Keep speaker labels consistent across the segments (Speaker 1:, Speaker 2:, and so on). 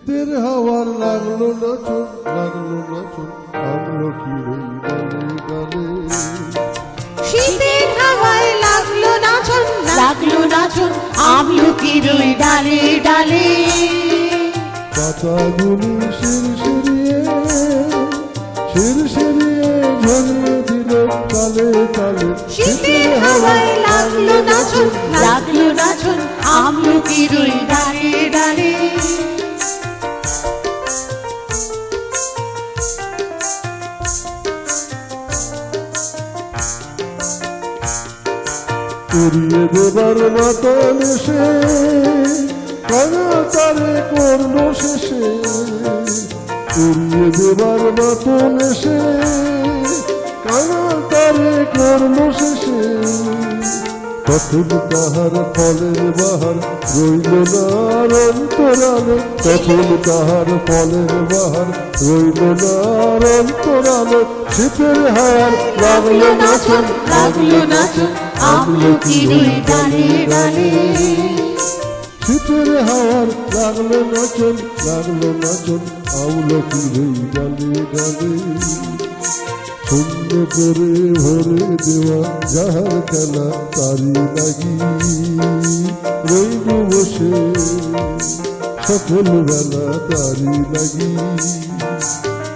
Speaker 1: শীতের হাওয়ার লাগলো নাচন, লাগলো নাচন আমলকির এই ডালে ডালে।
Speaker 2: শীতের হাওয়ায় লাগলো নাচন, লাগলো নাচন আমলকির ওই ডালে ডালে।
Speaker 1: পাতাগুলি শিরশিরিয়ে শিরশিরিয়ে ঝরিয়ে দিল কালে কালে।
Speaker 2: শীতের হাওয়ায় লাগলো নাচন, লাগলো নাচন আমলকির ওই ডালে ডালে।
Speaker 1: উড়িয়ে দেবার মতন এসে কানা তারে করলো শেষে। উড়িয়ে দেবার মতন এসে কানা তারে করলো শেষে। তখন তাহার ফলের বাহার রইল না আর অন্তরালে। তখন তাহার ফলের বাহার রইল না আর অন্তরালে। শীতের হাওয়ার লাগলো নাচন,
Speaker 2: লাগলো নাচন আমলকির ওই ডালে ডালে।
Speaker 1: শীতের হাওয়ার লাগলো নাচন, লাগলো নাচন আমলকির এই ডালে ডালে। শূন্য করে ভরে দেওয়া যাহার খেলা তারি লাগি রইল বসে সকল বেলা তারি লাগি।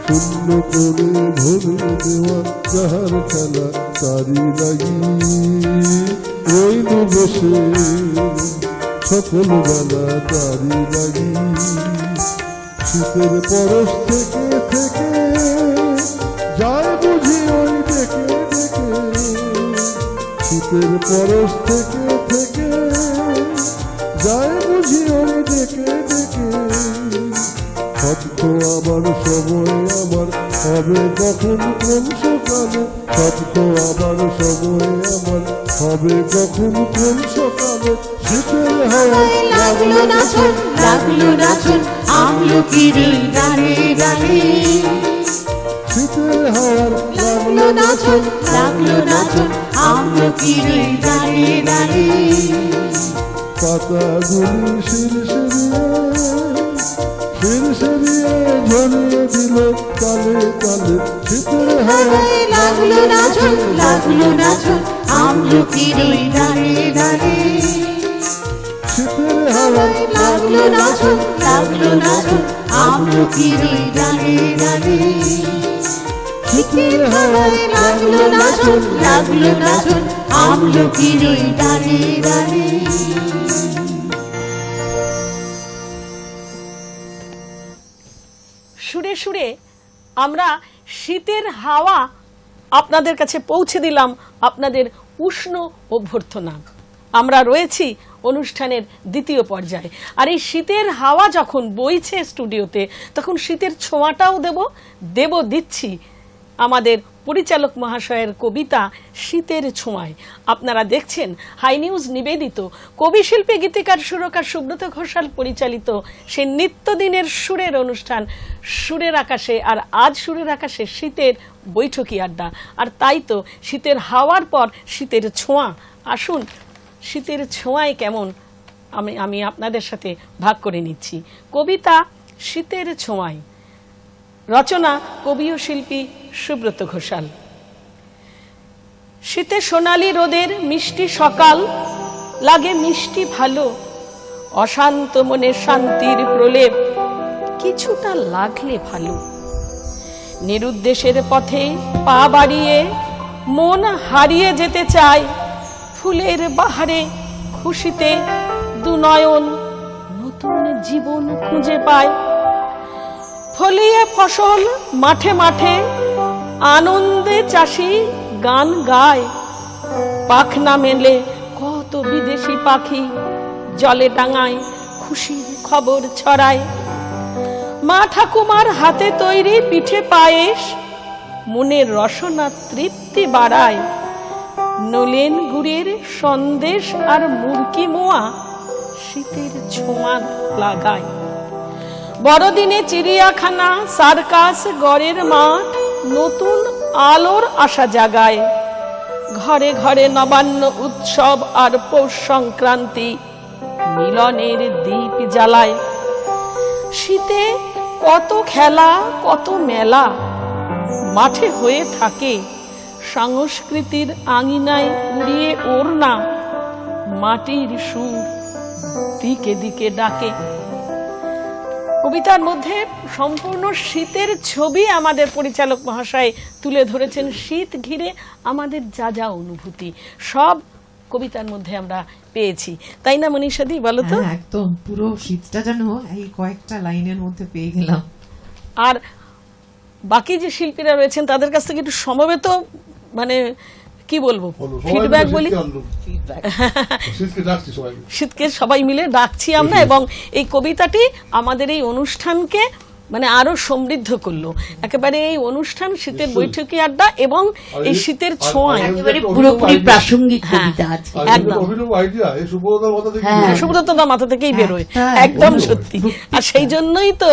Speaker 1: শূন্য করে ভরে দেওয়া যাহার খেলা তারি লাগি রইল বসে সকল বেলা তারি লাগি। শীতের পরশ থেকে থেকে যায় বুঝি ওই ডেকে ডেকে। শীতের পরশ থেকে থেকে যায় বুঝি ওই ডেকে ডেকে। সত্য আবার সময় আমার হবে কখন কোন সকালে। সত্য আবার সময় আমার হবে কখন কোন সকালে। শীতের হাওয়ায়
Speaker 2: লাগলো নাচন, লাগলো নাচন আমলকির ওই ডালে ডালে।
Speaker 1: শীতের হাওয়ার
Speaker 2: লাগলো নাচন, লাগলো নাচন আমলকির ওই ডালে ডালে।
Speaker 1: পাতাগুলি শিরশিরিয়ে শিরশিরিয়ে ঝরিয়ে দিল কালে কালে। শীতের হাওয়ায়
Speaker 2: লাগলো নাচন, লাগলো নাচন আমলকির ওই ডালে ডালে।
Speaker 1: শীতের হাওয়ায়
Speaker 2: লাগলো নাচন, লাগলো নাচন আমলকির ওই ডালে ডালে। শীতের হাওয়ায় লাগলো নাচন, লাগলো নাচন আমলকির ওই ডালে ডালে।
Speaker 3: সুরে সুরে আমরা শীতের হাওয়া আপনাদের কাছে পৌঁছে দিলাম, আপনাদের উষ্ণ অভ্যর্থনা। আমরা রয়েছি অনুষ্ঠানের দ্বিতীয় পর্যায়ে। আর এই শীতের হাওয়া যখন বইছে স্টুডিওতে, তখন শীতের ছোঁয়াটাও দিচ্ছি আমাদের পরিচালক মহাশয়ের কবিতা শীতের ছোঁয়ায়। আপনারা দেখছেন হাই নিউজ নিবেদিত কবিশিল্পী গীতিকার সুরকার সুব্রত ঘোষাল পরিচালিত সেই নিত্যদিনের সুরের অনুষ্ঠান সুরের আকাশে। আর আজ সুরের আকাশে শীতের বৈঠকি আড্ডা। আর তাই তো শীতের হাওয়ার পর শীতের ছোঁয়া। আসুন শীতের ছোঁয়ায় কেমন আমি আপনাদের সাথে ভাগ করে নিচ্ছি। কবিতা শীতের ছোঁয়ায়, রচনা কবি ও শিল্পী সুব্রত ঘোষাল। শীতে সোনালি রোদের মিষ্টি সকাল লাগে মিষ্টি ভালো। অশান্ত মনে শান্তির প্রলেপ কিছুটা লাগলে ভালো। নিরুদ্দেশের পথে পা বাড়িয়ে মন হারিয়ে যেতে চায়। ফুলের বাহারে খুশিতে দুনয়ন নতুন জীবন খুঁজে পায়। ফলিয়ে ফসল মাঠে মাঠে আনন্দে চাষি গান গায়। পাখনা মেলে কত বিদেশি পাখি জলে ডাঙায় খুশির খবর ছড়ায়। মা ঠাকুমার হাতে তৈরি পিঠে পায়েস মনের রসনা তৃপ্তি বাড়ায়। নলেন গুড়ের সন্দেশ আর মুরকি মোয়া শীতের ছোঁয়া লাগায়। বড়দিনে চিড়িয়াখানা সার্কাস গড়ের মাঠ নতুন আলোর আশা জাগায়। ঘরে ঘরে নবান্ন উৎসব আর পৌষ সংক্রান্তি মিলনের দীপ জ্বালায়। শীতে কত খেলা কত মেলা মাঠে হয়ে থাকে, সংস্কৃতির আঙিনায় উড়িয়ে ওড়না, মাটির সুর দিকে দিকে ডাকে। কবিতার মধ্যে সম্পূর্ণ শীতের ছবি আমাদের পরিচালক মহাশয় তুলে ধরেছেন। শীত ঘিরে আমাদের যা যা অনুভূতি সব কবিতার মধ্যে আমরা পেয়েছি, তাই না মনীষাদি, বলো তো?
Speaker 4: হ্যাঁ, একদম পুরো শীতটা যেন এই কয়েকটা লাইনের মধ্যে পেয়ে গেলাম।
Speaker 3: আর বাকি যে শিল্পীরা রয়েছেন তাদের কাছ থেকে একটু সমবেত মানে কি বলবো ফিডব্যাক বলি, শীতকে সবাই মিলে ডাকছি আমরা, এবং এই কবিতাটি আমাদের এই অনুষ্ঠানকে মানে আরো সমৃদ্ধ করলো। একেবারে এই অনুষ্ঠান শীতের বৈঠকি আড্ডা এবং এই শীতের ছোঁয়ায়
Speaker 2: একেবারে পুরোপুরি প্রাসঙ্গিক কবিতা আছে।
Speaker 3: একদম সুব্রতদার মাথা থেকেই বেরোয়, একদম সত্যি। আর সেই জন্যই তো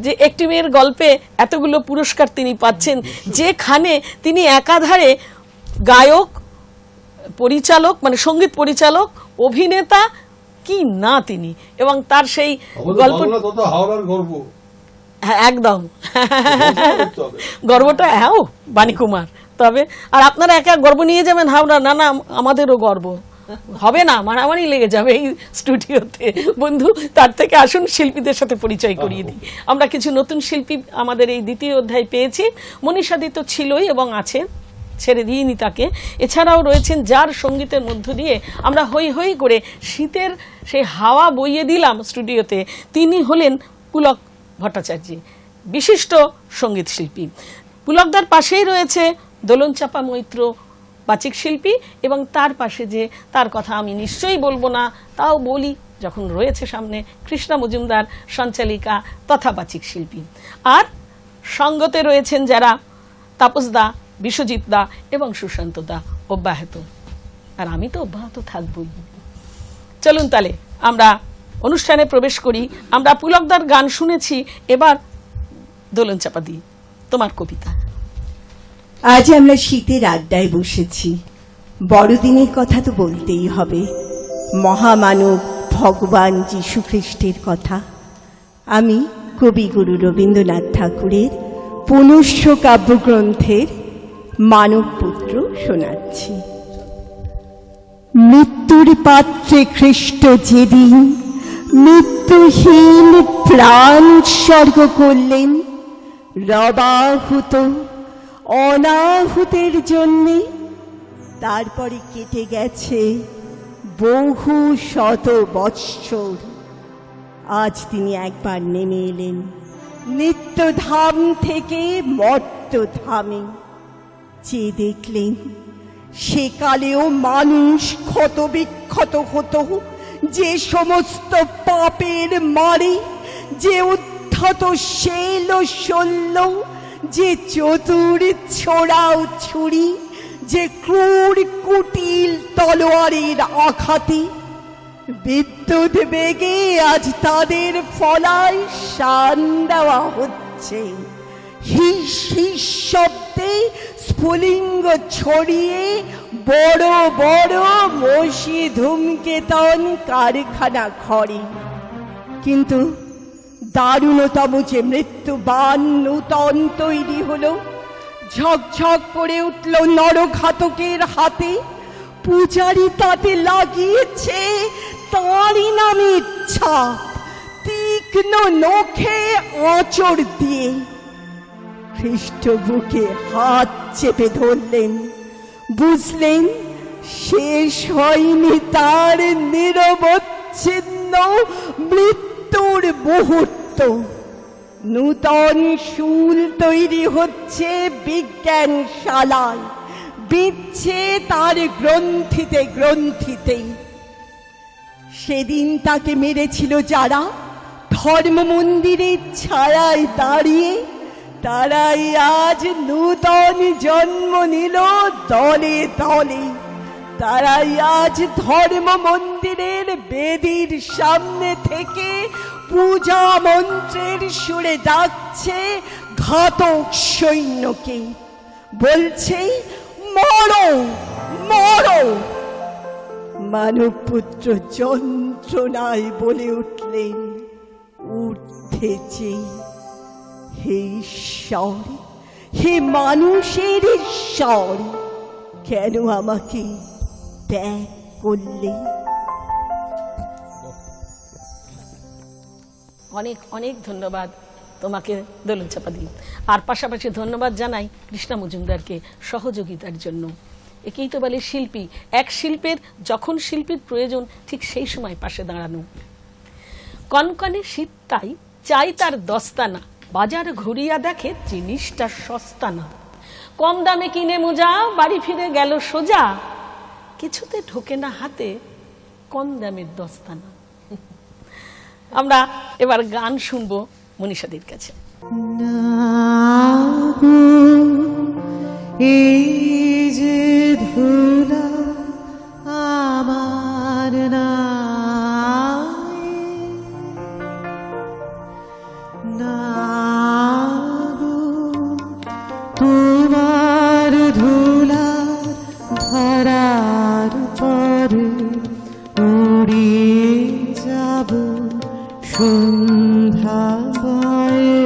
Speaker 3: যে একটি মেয়ের গল্পে এতগুলো পুরস্কার তিনি পাচ্ছেন, যেখানে তিনি একাধারে গায়ক, পরিচালক মানে সঙ্গীত পরিচালক, অভিনেতা কি না তিনি, এবং তার সেই গল্প হ্যাঁ একদম গর্বটা হ্যাঁ বাণী কুমার। তবে আর আপনারা একা গর্ব নিয়ে যাবেন হাওড়া, না না আমাদেরও গর্ব হবে না, মারামারি লেগে যাবে এই স্টুডিওতে। বন্ধু তার থেকে আসুন শিল্পীদের সাথে পরিচয় করিয়ে দিই। আমরা কিছু নতুন শিল্পী আমাদের এই দ্বিতীয় অধ্যায় পেয়েছি। মনীষাদি তো ছিলই এবং আছে, ছেড়ে দিইনি তাকে। এছাড়াও রয়েছেন যার সঙ্গীতের মধ্য দিয়ে আমরা হই হই করে শীতের সেই হাওয়া বইয়ে দিলাম স্টুডিওতে, তিনি হলেন পুলক ভট্টাচার্য, বিশিষ্ট সঙ্গীত শিল্পী। পুলকদার পাশেই রয়েছে দোলনচাপা মৈত্র, বাচিক শিল্পী, এবং তার পাশে যে তার কথা আমি নিশ্চয়ই বলবো না, তাও বলি যখন রয়েছে সামনে, কৃষ্ণা মজুমদার, সঞ্চালিকা তথা বাচিক শিল্পী। আর সঙ্গতে রয়েছেন যারা তাপসদা, বিশ্বজিৎ দা এবং সুশান্ত দা অব্যাহত, আর আমি তো অব্যাহত থাকবই। চলুন তাহলে আমরা অনুষ্ঠানে প্রবেশ করি। আমরা পুলকদার গান শুনেছি, এবার দোলনচাপা দি তোমার কবিতা।
Speaker 5: আজ আমরা শীতের আড্ডায় বসেছি, বড়দিনের কথা তো বলতেই হবে, মহামানব ভগবান যীশু খ্রিস্টের কথা। আমি কবিগুরু রবীন্দ্রনাথ ঠাকুরের পুনশ্চ কাব্যগ্রন্থের মানবপুত্র শোনাচ্ছি। মৃত্যুর পাত্রে খ্রিস্ট যেদিন মৃত্যুহীন প্রাণ উৎসর্গ করলেন, রবাহুত অনাহুতের জন্যে, তারপরে কেটে গেছে বহু শত বৎসর। আজ তিনি একবার নেমে এলেন নিত্যধাম থেকে মর্ত্যধামে। যে দেখলেন সেকালেও মানুষ ক্ষত বিক্ষত হতো যে সমস্ত পাপের মারে, যে উদ্ধত শেল ও শল্য, যে চতুর ছোড়াও ছুরি, যে ক্রূর কুটিল তলোয়ারের আঘাতে, বিদ্যুৎ বেগে আজ তাদের ফলায় শান দেওয়া হচ্ছে। হিস হিস শব্দে স্ফুলিঙ্গ ছড়িয়ে বড় বড় মসি ধূমকেতন কারখানা ঘরে। কিন্তু দারুণতম যে মৃত্যুবান নূতন তৈরি হলো, ঝকঝক করে উঠল নরঘাতকের হাতে। পূজারি তাতে লাগিয়েছে তাঁরই নামের ছাপ, তীক্ষ্ণ নখে আঁচড় দিয়ে। খ্রিস্ট বুকে হাত চেপে ধরলেন, বুঝলেন শেষ হয়নি তার নিরবচ্ছিন্ন মৃত্যুর মুহূর্ত। নূতন শুল তৈরি হচ্ছে বিজ্ঞানশালায়, বিচ্ছে তার গ্রন্থিতে গ্রন্থিতে। সেদিন তাকে মেরেছিল যারা ধর্ম মন্দিরের ছায়ায় দাঁড়িয়ে, তারাই আজ নূতন জন্ম নিল দলে দলে। তারাই আজ ধর্ম মন্দিরের বেদির সামনে থেকে পূজা মন্ত্রের সুরে ডাকছে ঘাতক সৈন্যকে, বলছে মরো মরো। মানবপুত্র যন্ত্রণায় বলে উঠলেন, ঊর্ধ্বে হে যে, হে ঈশ্বর, হে মানুষের ঈশ্বর, কেন আমাকে ত্যাগ করলে?
Speaker 3: অনেক অনেক ধন্যবাদ তোমাকে দোলন চাপা দিই। আর পাশাপাশি ধন্যবাদ জানাই কৃষ্ণা মজুমদারকে সহযোগিতার জন্য। একেই তো বলে শিল্পী, এক শিল্পের যখন শিল্পীর প্রয়োজন ঠিক সেই সময় পাশে দাঁড়ানো। কনকনে শীত তাই চাই তার দস্তানা, বাজার ঘুরিয়া দেখে জিনিসটা সস্তা না। কম দামে কিনে মোজা বাড়ি ফিরে গেল সোজা, কিছুতে ঢোকে না হাতে কম দামের দস্তানা। আমরা এবার গান শুনবো মনীষাদির কাছে।
Speaker 4: এই যে ধুলা আমার না গো, তোমার ধুলা ধরার পরে উড়িয়ে যাব সন্ধ্যা বয়ে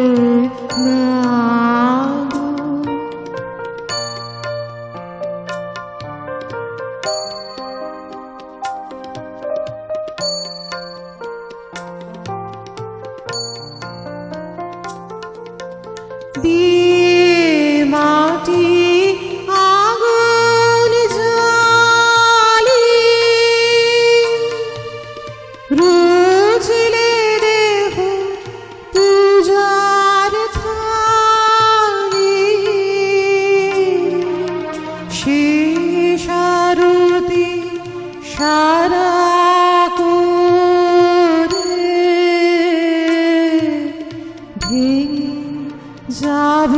Speaker 4: না গো। দিয়ে মাটি আগুন জ্বালি রোজলে দেহ পূজার থালি, শেষ আরতি সারা করে ভেঙে যাব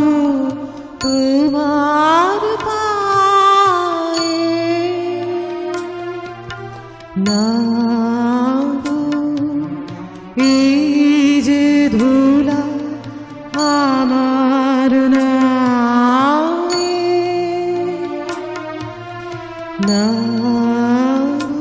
Speaker 4: তোমার পায়ে না গো। এই যে ধুলা আমার না গো।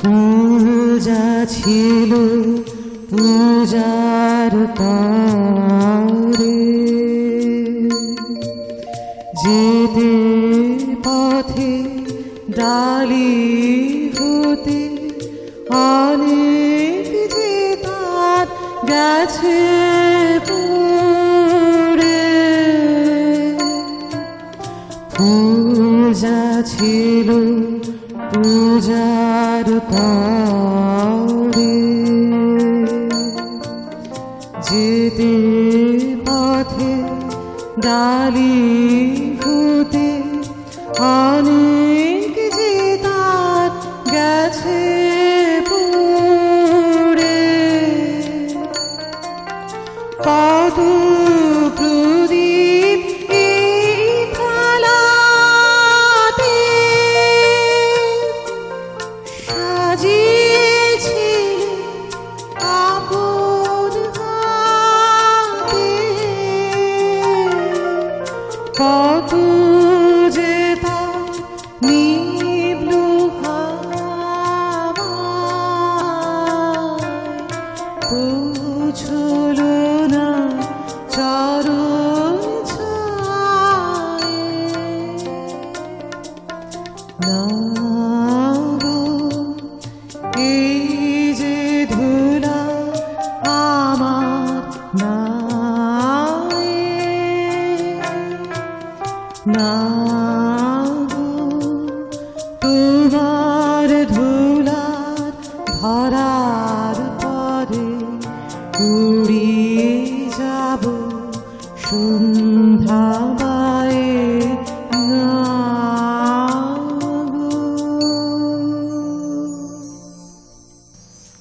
Speaker 4: পূজা ছিল পূজার পরে, যেতে পথে ডালি হতে অনেক যে তার গেছে পড়ে। পূজা ছিল পূজার পরে, যেতে পথে ডালি হতে অনেক যে তার গেছে পড়ে। কত প্রদীপ এই থালাতে সাজিয়েছে আপন হাতে, কত যে তার নিভলো হাওয়ায়, পৌঁছলো না চরণ ছায়ে না গো। এই যে ধুলা আমার না গো, তোমার ধুলার ধরার পরে উড়িয়ে যাব সন্ধ্যা বায়ে না গো।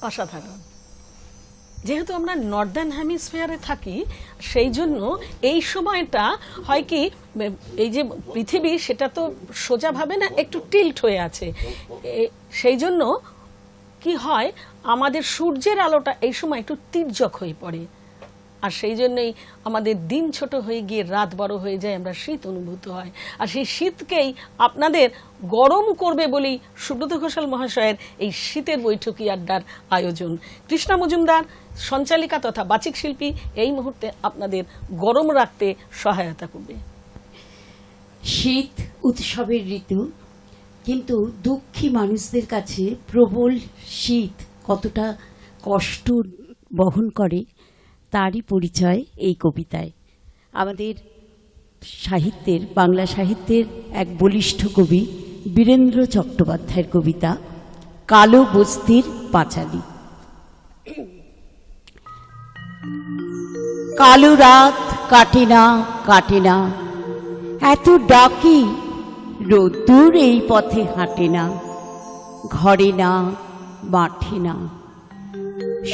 Speaker 3: অসাধারণ। যেহেতু আমরা নর্দার্ন হেমিস্ফিয়ারে থাকি সেই জন্য এই সময়টা হয় কি, এই যে পৃথিবী সেটা তো সোজাভাবে না, একটু টিল্ট হয়ে আছে। সেই জন্য কি হয়, আমাদের সূর্যের আলোটা এই সময় একটু তির্যক হয়ে পড়ে। আর সেই জন্যই আমাদের দিন ছোট হয়ে গিয়ে রাত বড় হয়ে যায়, আমরা শীত অনুভূত হয়। আর সেই শীতকেই আপনাদের গরম করবে বলেই সুব্রত ঘোষাল মহাশয়ের এই শীতের বৈঠকি আড্ডার আয়োজন। কৃষ্ণা মজুমদার সঞ্চালিকা তথা বাচিক শিল্পী এই মুহূর্তে আপনাদের গরম রাখতে সহায়তা করবে।
Speaker 6: শীত উৎসবের ঋতু, কিন্তু দুঃখী মানুষদের কাছে প্রবল শীত কতটা কষ্ট বহন করে তারই পরিচয় এই কবিতায়। আমাদের সাহিত্যের, বাংলা সাহিত্যের এক বলিষ্ঠ কবি বীরেন্দ্র চট্টোপাধ্যায়ের কবিতা কালো বস্তির পাঁচালী। কালো রাত কাটে না কাটে না, এত ডাকি রোদ্দুর এই পথে হাঁটে না, ঘরে না মাঠে না।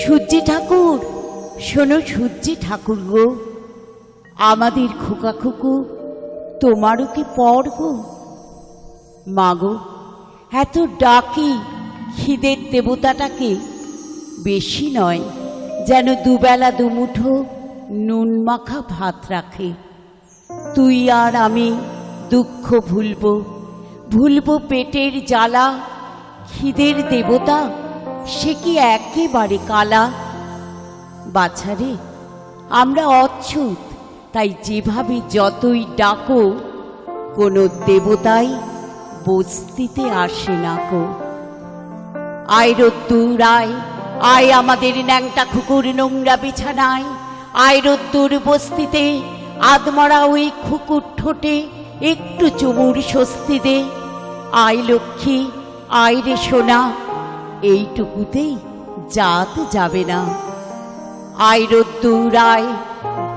Speaker 6: সূর্যি ঠাকুর শোনো, সূর্যি ঠাকুর গো, আমাদের খোকা খুকু তোমারও কি পর গো? মাগো এত ডাকি খিদের দেবতাটাকে, বেশি নয় যেন দুবেলা দুমুঠো নুন মাখা ভাত রাখে। তুই আর আমি দুঃখ ভুলবো, ভুলবো পেটের জ্বালা, খিদের দেবতা সে কি একেবারে কালা? বাছারে আমরা অচ্ছুত, তাই যেভাবে যতই ডাকো, কোনো দেবতাই বস্তিতে আসে না কো। আয় রোদ্দুর আয়, আয় আমাদের ন্যাংটা খুকুর নোংরা বিছানায়, আয় রোদ্দুর বস্তিতে আদমরা ওই খুকুর ঠোঁটে একটু চুমুর স্বস্তি দে। আয় লক্ষ্মী আয় রে সোনা, এইটুকুতেই জাত যাবে না। আয় রোদ্দুর আয়,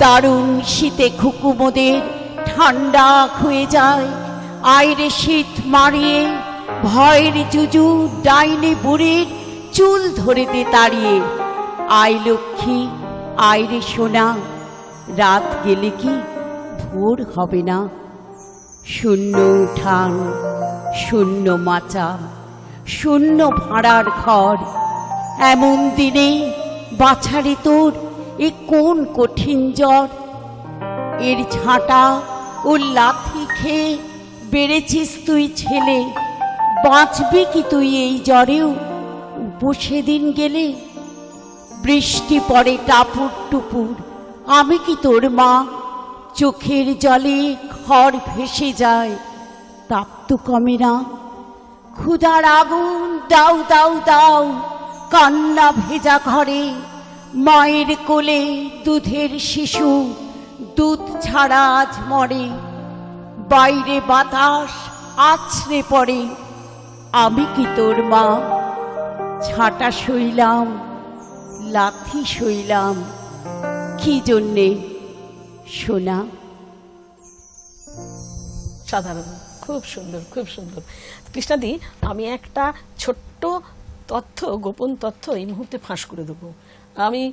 Speaker 6: দারুণ শীতে খুকু মোদের ঠান্ডা হয়ে যায়। আয় রে শীত মারিয়ে, ভয়ের জুজু ডাইনে বুড়ির চুল ধরে দে তাড়িয়ে। আয় লক্ষ্মী আয় রে সোনা, রাত গেলে কি ভোর হবে না? শূন্য উঠান, শূন্য মাচা, শূন্য ভাড়ার ঘর, এমন দিনে বাছারে তোর এ কোন কঠিন জ্বর? এর ঝাঁটা ও লাথি খেয়ে বেড়েছিস তুই ছেলে, বাঁচবি কি তুই এই জ্বরেও সেদিন গেলে? বৃষ্টি পড়ে টাপুর টুপুর, আমি কি তোর মা? চোখের জলে ঘর ভেসে যায়, তাপ তো কমে না। ক্ষুধার আগুন দাও দাও দাও, কান্না ভেজা ঘরে। মায়ের কোলে দুধের শিশু, দুধ ছাড়া আজ মরে। বাইরে বাতাস আছড়ে পড়ে, আমি কি তোর মা? ছাটা সইলাম, লাথি সইলাম, কি জন্যে সোনা?
Speaker 3: সাধারণ, খুব সুন্দর, খুব সুন্দর। কৃষ্ণাদি, আমি একটা ছোট্ট তথ্য, গোপন তথ্য এই মুহূর্তে ফাঁস করে দেবো। আমি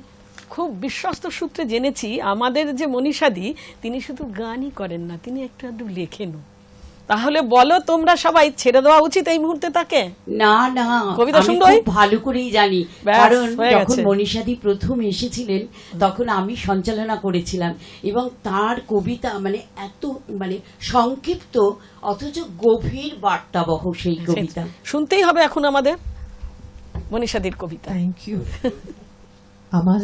Speaker 3: খুব বিশ্বস্ত সূত্রে জেনেছি আমাদের যে মনীষাদি, তিনি শুধু গানই করেন না, তিনি একটু আধটু লেখেনও। তাহলে বলো তোমরা সবাই, ছেড়ে দেওয়া উচিত এই মুহূর্তে তাকে?
Speaker 6: না না,
Speaker 3: কবিতা
Speaker 6: আমি
Speaker 3: শুনবোই?
Speaker 6: খুব ভালো করেই জানি,
Speaker 3: ব্যাস,
Speaker 6: কারণ
Speaker 3: হয়ে
Speaker 6: যখন
Speaker 3: গেছে।
Speaker 6: মনীষাদি প্রথম এসেছিলেন তখন আমি সঞ্চালনা করেছিলাম, এবং তার কবিতা মানে এত মানে সংক্ষিপ্ত অথচ গভীর বার্তাবহ সেই কবিতা।
Speaker 3: শুনতেই হবে এখন আমাদের মনীষাদির কবিতা।
Speaker 4: Thank you. আমার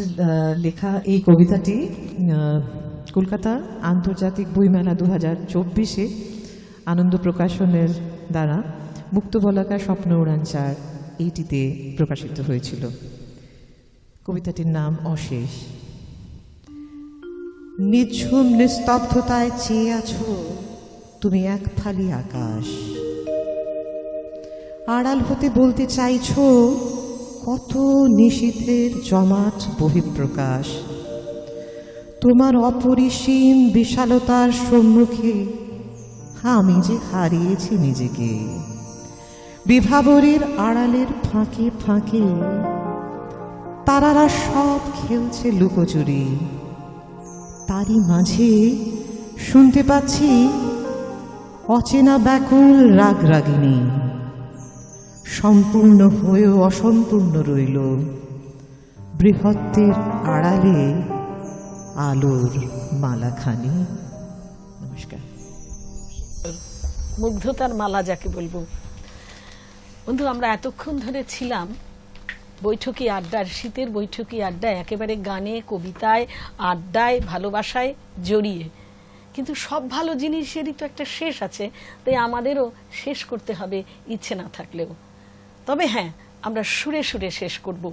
Speaker 4: লেখা এই কবিতাটি কলকাতা আন্তর্জাতিক বইমেলা 2024-এ আনন্দ প্রকাশনের দ্বারা মুক্তবলাকা স্বপ্ন উড়ান 4 এইটিতে প্রকাশিত হয়েছিল। কবিতাটির নাম অশেষ। নিঝুম নিস্তব্ধতায় চেয়ে আছো তুমি এক ফালি আকাশ, আড়াল হতে বলতে চাইছো কত নিশীথের জমাট বহিঃপ্রকাশ। তোমার অপরিসীম বিশালতার সম্মুখে আমি যে হারিয়েছি নিজেকে। বিভাবরীর আড়ালের ফাঁকে ফাঁকে তারারা সব খেলছে লুকোচুরি, তারই মাঝে শুনতে পাচ্ছি অচেনা ব্যাকুল রাগরাগিনী। সম্পূর্ণ হয়েও অসম্পূর্ণ রইল বৃহত্তের আড়ালে আলোর মালাখানি। নমস্কার।
Speaker 3: মুগ্ধতার মালা যাকে বলবো। বন্ধু, আমরা এতক্ষণ ধরে ছিলাম বৈঠকি আড্ডার, শীতের বৈঠকি আড্ডায়, একেবারে গানে, কবিতায়, আড্ডায়, ভালোবাসায় জড়িয়ে। কিন্তু সব ভালো জিনিসেরই তো একটা শেষ আছে, তাই আমাদেরও শেষ করতে হবে ইচ্ছে না থাকলেও। তবে হ্যাঁ, আমরা সুরে সুরে শেষ করব।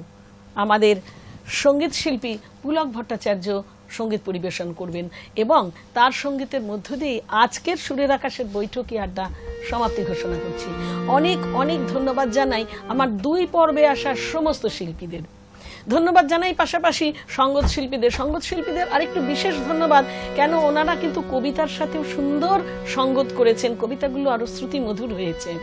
Speaker 3: আমাদের সঙ্গীত শিল্পী পুলক ভট্টাচার্য সঙ্গীত পরিবেশন করবেন এবং তার সঙ্গীতের মধ্য দিয়ে আজকের সুরের আকাশের বৈঠকি আড্ডা সমাপ্তি ঘোষণা করছি। অনেক অনেক ধন্যবাদ জানাই আমার 2 পর্বে আসা সমস্ত শিল্পীদের। ধন্যবাদ জানাই পাশাপাশি সঙ্গীত শিল্পীদের আরেকটু বিশেষ ধন্যবাদ, কেন ওনারা কিন্তু কবিতার সাথেও সুন্দর সঙ্গত করেছেন, কবিতাগুলো আরো শ্রুতি মধুর হয়েছে।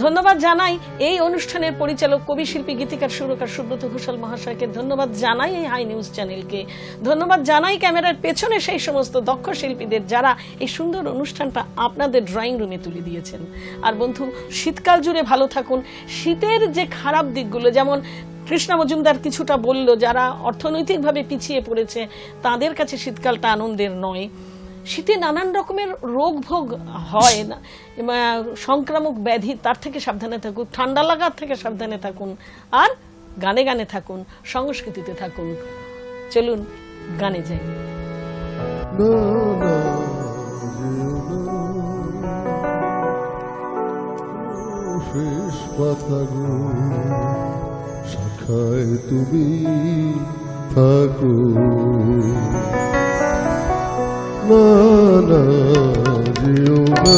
Speaker 3: ধন্যবাদ জানাই এই অনুষ্ঠানের পরিচালক, কবি, শিল্পী, গীতিকার, সুরকার সুব্রত ঘোষাল মহাশয়কে। ধন্যবাদ জানাই এই হাই নিউজ চ্যানেলকে। ধন্যবাদ জানাই ক্যামেরার পেছনে সেই সমস্ত দক্ষ শিল্পীদের যারা এই সুন্দর অনুষ্ঠানটা আপনাদের ড্রয়িং রুমে তুলে দিয়েছেন। আর বন্ধু, শীতকাল জুড়ে ভালো থাকুন। শীতের যে খারাপ দিকগুলো, যেমন কৃষ্ণা মজুমদার কিছুটা বলল, যারা অর্থনৈতিকভাবে পিছিয়ে পড়েছে তাদের কাছে শীতকালটা আনন্দের নয়। শীতে নানান রকমের রোগ ভোগ হয়, সংক্রামক ব্যাধি, তার থেকে সাবধানে থাকুন, ঠান্ডা লাগার থেকে সাবধানে থাকুন, আর গানে গানে থাকুন, সংস্কৃতিতে থাকুন। চলুন গানে যাই।
Speaker 1: না না শেষ পাতাগো শাখায় তুমি থাকো, না না যেও না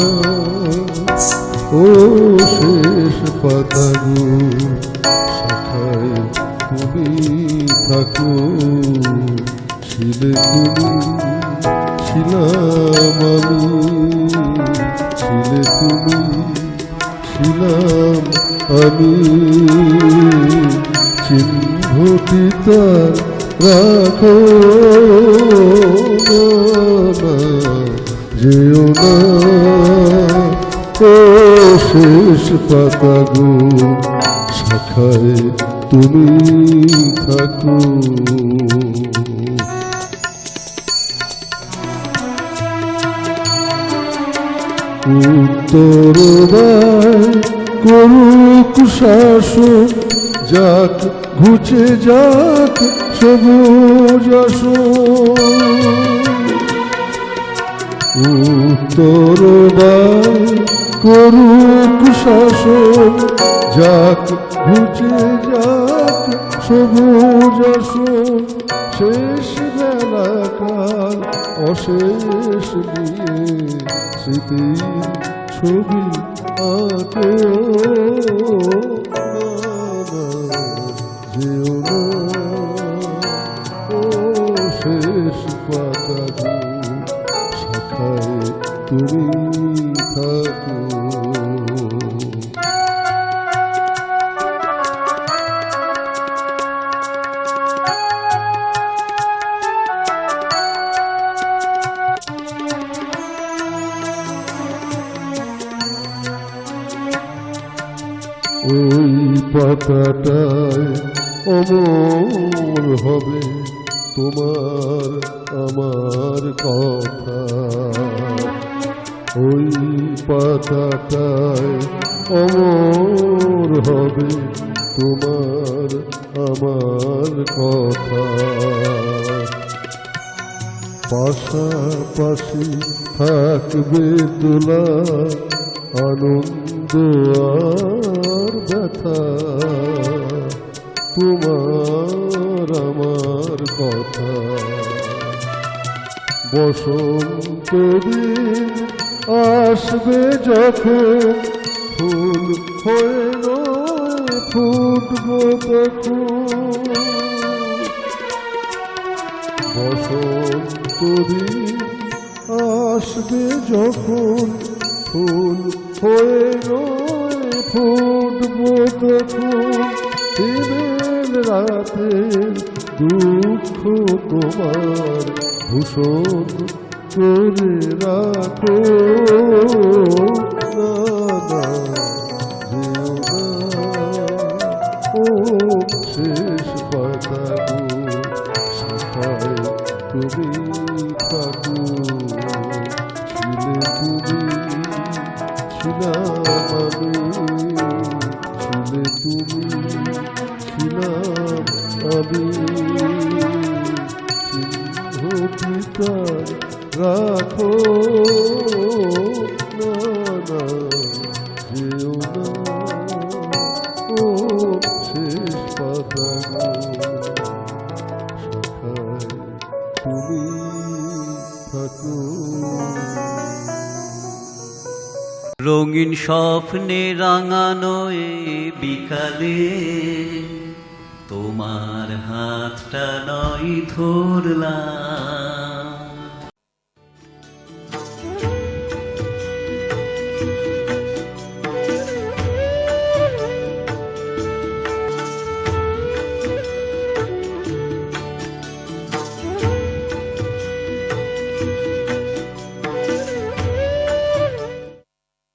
Speaker 1: ও শেষ পাতাগো শাখায় তুমি থাকো, ছিলে তুমি ছিলাম আমি, ছিলে তুমি ছিলাম আমি, চিহ্নটি তার রাখো, না যেও না ও শেষ পাতাগো শাখায় তুমি থাকো। উত্তরদায় করুক শাসন, যাক ঘুচে যাক সবুজ আসন। উত্তরদায় করুক শাসন, যাক ঘুচে যাক সবুজ আসন। শেষ বেলাকার অশেষ নিয়ে স্মৃতির ছবি আঁকো, যেও না ও শেষ পাতাগো শাখায় তুমি থাকো। ওই পাতাটায় অমর হবে তোমার আমার কথা, ওই পাতাটায় অমর হবে তোমার আমার কথা। পাশাপাশি থাকবে তোলা আনন্দ আর ব্যথা, তোমার আমার কথা। বসন্ত দিন আসবে যখন ফুল হয়ে নয় ফুটবো তখন। বসন্ত দিন আসবে যখন ফুল হয়ে নয় ফুটবো তখন। দিনের রাতের দুঃখ তোমার ভূষণ করে রাখো, না না যেও না ও শেষ পাতাগো শাখায়
Speaker 7: স্বপ্নে রাঙানো এ বিকালে তোমার হাতটা নয় ধরলাম